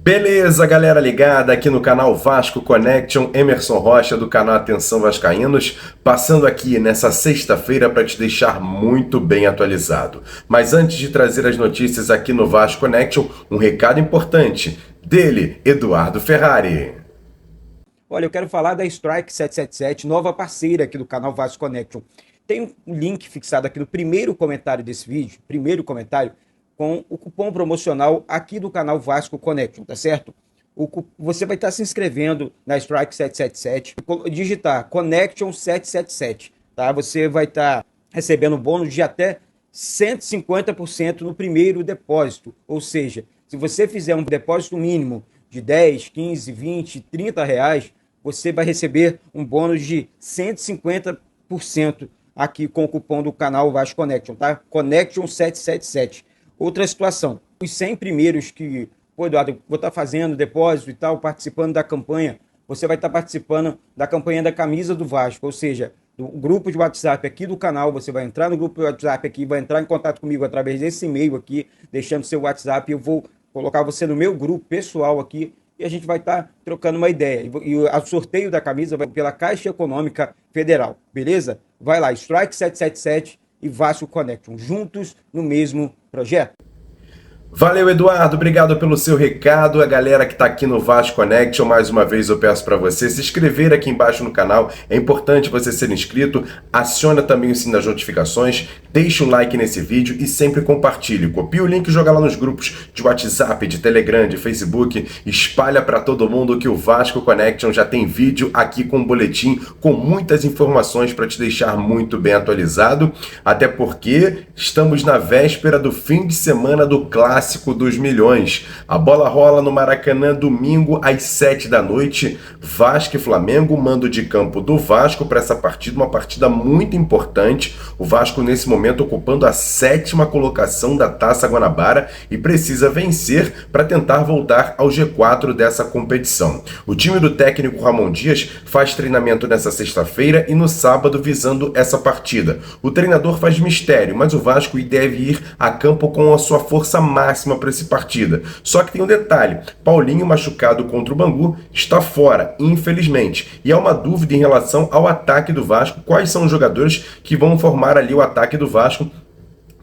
Beleza, galera ligada aqui no canal Vasco Connection, Emerson Rocha do canal Atenção Vascaínos, passando aqui nessa sexta-feira para te deixar muito bem atualizado. Mas antes de trazer as notícias aqui no Vasco Connection, um recado importante dele, Eduardo Ferrari. Olha, eu quero falar da Strike 777, nova parceira aqui do canal Vasco Connection. Tem um link fixado aqui no primeiro comentário desse vídeo, com o cupom promocional aqui do canal Vasco Connection, tá certo? Você vai estar se inscrevendo na Strike 777, digitar Connection 777, tá? Você vai estar recebendo um bônus de até 150% no primeiro depósito, ou seja, se você fizer um depósito mínimo de 10, 15, 20, 30 reais, você vai receber um bônus de 150% aqui com o cupom do canal Vasco Connection, tá? Connection 777. Outra situação, os 100 primeiros que, Eduardo, vou estar fazendo depósito e tal, participando da campanha, você vai estar participando da campanha da camisa do Vasco, ou seja, do grupo de WhatsApp aqui do canal, você vai entrar no grupo de WhatsApp aqui, vai entrar em contato comigo através desse e-mail aqui, deixando seu WhatsApp, eu vou colocar você no meu grupo pessoal aqui e a gente vai estar trocando uma ideia. E o sorteio da camisa vai pela Caixa Econômica Federal, beleza? Vai lá, Strike 777 e Vasco Connection, juntos no mesmo projeto. Valeu, Eduardo, obrigado pelo seu recado. A galera que está aqui no Vasco Connection, mais uma vez eu peço para você se inscrever aqui embaixo no canal. É importante você ser inscrito, aciona também o sininho das notificações, deixa um like nesse vídeo e sempre compartilhe. Copia o link e joga lá nos grupos de WhatsApp, de Telegram, de Facebook, espalha para todo mundo que o Vasco Connection já tem vídeo aqui com um boletim com muitas informações para te deixar muito bem atualizado, até porque estamos na véspera do fim de semana do Clássico dos Milhões. A bola rola no Maracanã domingo às 7 da noite. Vasco e Flamengo, mando de campo do Vasco para essa partida, uma partida muito importante. O Vasco nesse momento ocupando a 7ª colocação da Taça Guanabara e precisa vencer para tentar voltar ao G4 dessa competição. O time do técnico Ramon Dias faz treinamento nessa sexta-feira e no sábado visando essa partida. O treinador faz mistério, mas o Vasco deve ir a campo com a sua força máxima para essa partida. Só que tem um detalhe, Paulinho, machucado contra o Bangu, está fora, infelizmente. E há uma dúvida em relação ao ataque do Vasco, quais são os jogadores que vão formar ali o ataque do Vasco,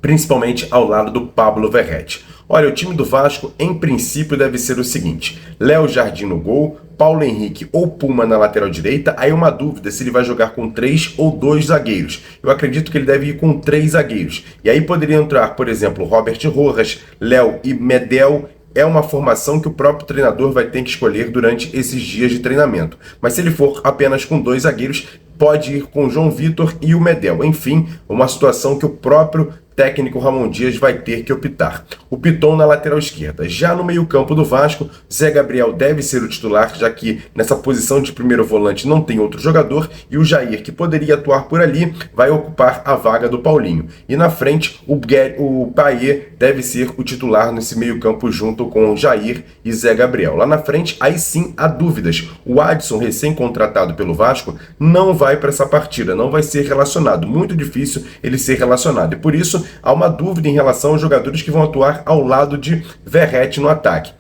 principalmente ao lado do Pablo Verratti. Olha, o time do Vasco, em princípio, deve ser o seguinte: Léo Jardim no gol, Paulo Henrique ou Puma na lateral direita. Aí uma dúvida se ele vai jogar com 3 ou 2 zagueiros. Eu acredito que ele deve ir com 3 zagueiros. E aí poderia entrar, por exemplo, Robert Rojas, Léo e Medel. É uma formação que o próprio treinador vai ter que escolher durante esses dias de treinamento. Mas se ele for apenas com 2 zagueiros, pode ir com João Vitor e o Medel. Enfim, uma situação que o próprio técnico Ramon Dias vai ter que optar. O Piton na lateral esquerda. Já no meio-campo do Vasco, Zé Gabriel deve ser o titular, já que nessa posição de primeiro volante não tem outro jogador, e o Jair, que poderia atuar por ali, vai ocupar a vaga do Paulinho. E na frente, o Payet deve ser o titular nesse meio-campo junto com o Jair e Zé Gabriel. Lá na frente, aí sim há dúvidas. O Adson, recém-contratado pelo Vasco, não vai para essa partida, não vai ser relacionado. Muito difícil ele ser relacionado. E por isso, há uma dúvida em relação aos jogadores que vão atuar ao lado de Verratti no ataque.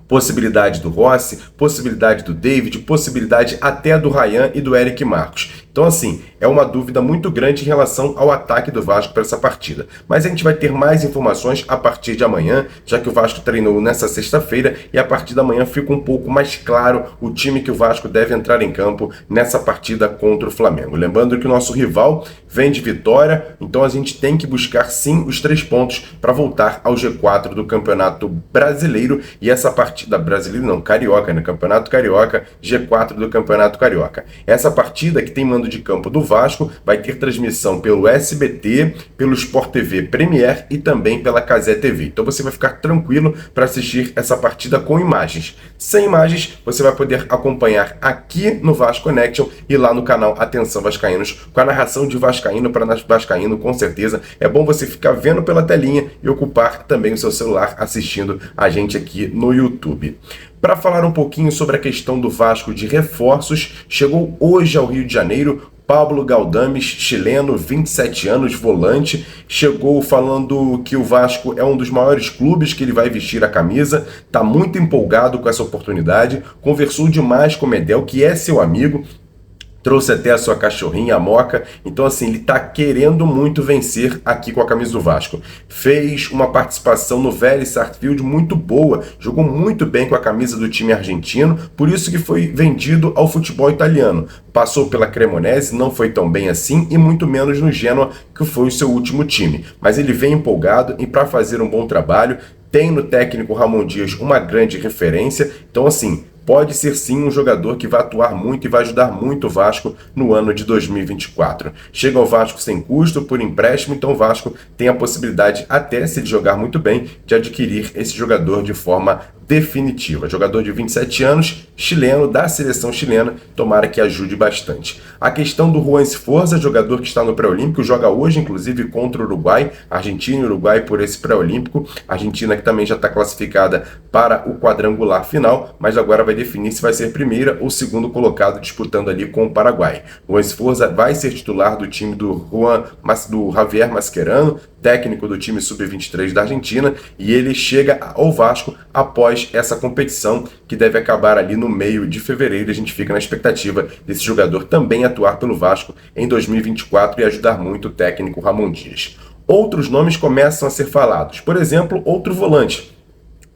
Possibilidade do Rossi, possibilidade do David, possibilidade até do Ryan e do Eric Marcos. Então, assim, é uma dúvida muito grande em relação ao ataque do Vasco para essa partida. Mas a gente vai ter mais informações a partir de amanhã, já que o Vasco treinou nessa sexta-feira e a partir da manhã fica um pouco mais claro o time que o Vasco deve entrar em campo nessa partida contra o Flamengo. Lembrando que o nosso rival vem de vitória, então a gente tem que buscar sim os 3 pontos para voltar ao G4 do Campeonato Brasileiro. E essa partida brasileiro não, Carioca, né? Campeonato Carioca, G4 do Campeonato Carioca. Essa partida que tem mando de campo do Vasco vai ter transmissão pelo SBT, pelo Sport TV Premier e também pela Cazé TV. Então você vai ficar tranquilo para assistir essa partida com imagens. Sem imagens, você vai poder acompanhar aqui no Vasco Connection e lá no canal Atenção Vascaínos, com a narração de Vascaíno para Vascaíno, com certeza. É bom você ficar vendo pela telinha e ocupar também o seu celular assistindo a gente aqui no YouTube. Para falar um pouquinho sobre a questão do Vasco de reforços, chegou hoje ao Rio de Janeiro Pablo Galdames, chileno, 27 anos, volante, chegou falando que o Vasco é um dos maiores clubes que ele vai vestir a camisa, está muito empolgado com essa oportunidade, conversou demais com o Medel, que é seu amigo, trouxe até a sua cachorrinha, a Moca. Então, assim, ele tá querendo muito vencer aqui com a camisa do Vasco. Fez uma participação no Vélez Sarsfield muito boa, jogou muito bem com a camisa do time argentino, por isso que foi vendido ao futebol italiano. Passou pela Cremonese, não foi tão bem assim, e muito menos no Genoa, que foi o seu último time. Mas ele vem empolgado e para fazer um bom trabalho, tem no técnico Ramon Dias uma grande referência. Então, assim, pode ser sim um jogador que vai atuar muito e vai ajudar muito o Vasco no ano de 2024. Chega ao Vasco sem custo, por empréstimo, então o Vasco tem a possibilidade, até se ele jogar muito bem, de adquirir esse jogador de forma definitiva. Jogador de 27 anos, chileno, da seleção chilena, tomara que ajude bastante. A questão do Juan Sforza, jogador que está no pré-olímpico, joga hoje inclusive contra o Uruguai, Argentina e Uruguai por esse pré-olímpico, Argentina que também já está classificada para o quadrangular final, mas agora vai definir se vai ser primeira ou segundo colocado disputando ali com o Paraguai. O Juan Sforza vai ser titular do time do Javier Mascherano, técnico do time sub-23 da Argentina, e ele chega ao Vasco após essa competição que deve acabar ali no meio de fevereiro. A gente fica na expectativa desse jogador também atuar pelo Vasco em 2024 e ajudar muito o técnico Ramon Dias. Outros nomes começam a ser falados, por exemplo, outro volante,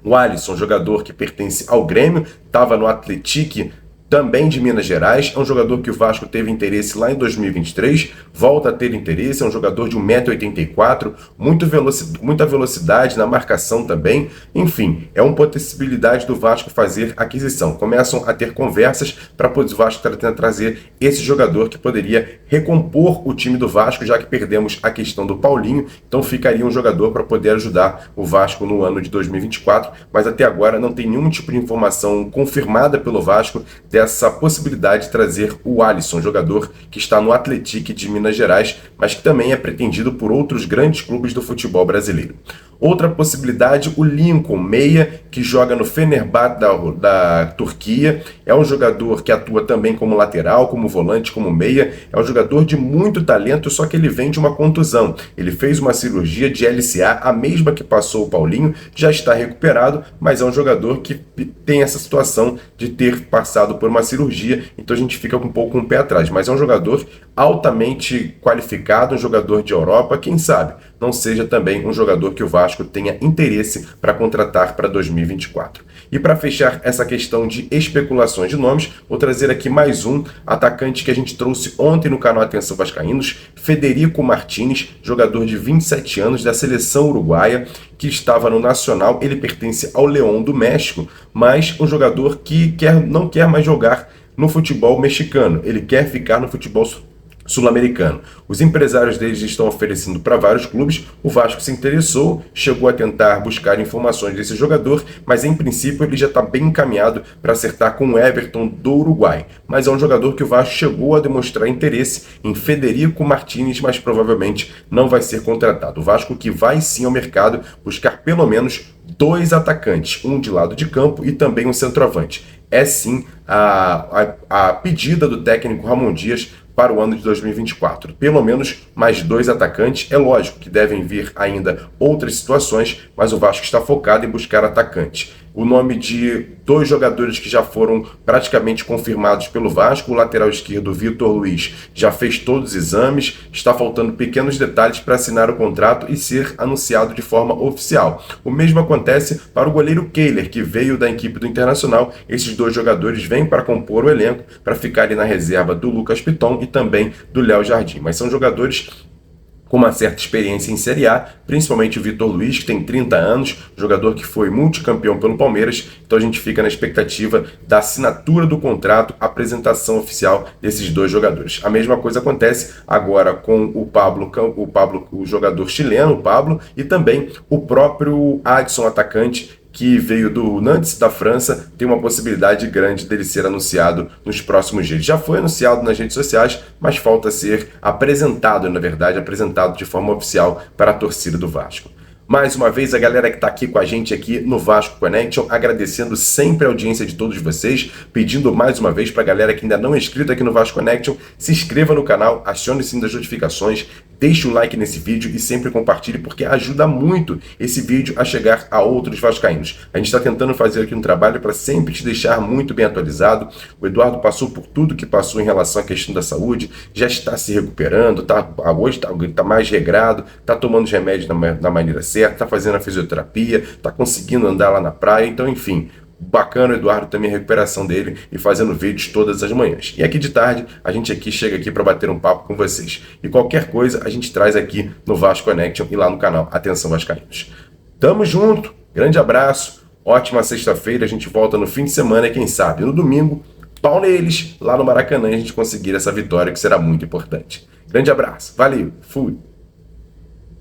o Alisson, jogador que pertence ao Grêmio, estava no Atlético também de Minas Gerais, é um jogador que o Vasco teve interesse lá em 2023, volta a ter interesse, é um jogador de 1,84 m, muita velocidade na marcação também, enfim, é uma possibilidade do Vasco fazer aquisição. Começam a ter conversas para o Vasco tentar trazer esse jogador que poderia recompor o time do Vasco, já que perdemos a questão do Paulinho, então ficaria um jogador para poder ajudar o Vasco no ano de 2024, mas até agora não tem nenhum tipo de informação confirmada pelo Vasco dessa possibilidade de trazer o Alisson, jogador que está no Atlético de Minas Gerais, mas que também é pretendido por outros grandes clubes do futebol brasileiro. Outra possibilidade, o Lincoln, meia, que joga no Fenerbahçe da Turquia, é um jogador que atua também como lateral, como volante, como meia, é um jogador de muito talento, só que ele vem de uma contusão. Ele fez uma cirurgia de LCA, a mesma que passou o Paulinho, já está recuperado, mas é um jogador que tem essa situação de ter passado por uma cirurgia, então a gente fica um pouco com o pé atrás, mas é um jogador altamente qualificado, um jogador de Europa, quem sabe não seja também um jogador que o Vasco tenha interesse para contratar para 2024. E para fechar essa questão de especulações de nomes, vou trazer aqui mais um atacante que a gente trouxe ontem no canal Atenção Vascaínos, Federico Martínez, jogador de 27 anos da seleção uruguaia, que estava no Nacional. Ele pertence ao León do México, mas um jogador que não quer mais jogar no futebol mexicano, ele quer ficar no futebol sul-americano. Os empresários deles estão oferecendo para vários clubes, o Vasco se interessou, chegou a tentar buscar informações desse jogador, mas em princípio ele já está bem encaminhado para acertar com o Everton do Uruguai. Mas é um jogador que o Vasco chegou a demonstrar interesse em Federico Martínez, mas provavelmente não vai ser contratado. O Vasco que vai sim ao mercado buscar pelo menos 2 atacantes, um de lado de campo e também um centroavante. É sim a pedida do técnico Ramon Dias para o ano de 2024. Pelo menos mais 2 atacantes. É lógico que devem vir ainda outras situações, mas o Vasco está focado em buscar atacantes. O nome de 2 jogadores que já foram praticamente confirmados pelo Vasco, o lateral esquerdo Vitor Luiz já fez todos os exames, está faltando pequenos detalhes para assinar o contrato e ser anunciado de forma oficial. O mesmo acontece para o goleiro Kehler, que veio da equipe do Internacional. Esses 2 jogadores vêm para compor o elenco, para ficarem na reserva do Lucas Piton e também do Léo Jardim, mas são jogadores com uma certa experiência em Série A, principalmente o Vitor Luiz, que tem 30 anos, jogador que foi multicampeão pelo Palmeiras, então a gente fica na expectativa da assinatura do contrato, apresentação oficial desses 2 jogadores. A mesma coisa acontece agora com o Pablo, o jogador chileno, o Pablo, e também o próprio Adson, atacante, que veio do Nantes da França, tem uma possibilidade grande dele ser anunciado nos próximos dias. Já foi anunciado nas redes sociais, mas falta ser apresentado, na verdade, apresentado de forma oficial para a torcida do Vasco. Mais uma vez, a galera que está aqui com a gente aqui no Vasco Connection, agradecendo sempre a audiência de todos vocês, pedindo mais uma vez para a galera que ainda não é inscrita aqui no Vasco Connection, se inscreva no canal, acione o sininho das notificações, deixe o like nesse vídeo e sempre compartilhe, porque ajuda muito esse vídeo a chegar a outros vascaínos. A gente está tentando fazer aqui um trabalho para sempre te deixar muito bem atualizado. O Eduardo passou por tudo que passou em relação à questão da saúde, já está se recuperando, hoje está mais regrado, está tomando os remédios da maneira certa, está fazendo a fisioterapia, está conseguindo andar lá na praia, então enfim, bacana o Eduardo também a recuperação dele e fazendo vídeos todas as manhãs. E aqui de tarde, a gente chega aqui para bater um papo com vocês. E qualquer coisa a gente traz aqui no Vasco Connection e lá no canal Atenção Vascaínos. Tamo junto, grande abraço, ótima sexta-feira, a gente volta no fim de semana e quem sabe no domingo, pau neles, lá no Maracanã a gente conseguir essa vitória que será muito importante. Grande abraço, valeu, fui!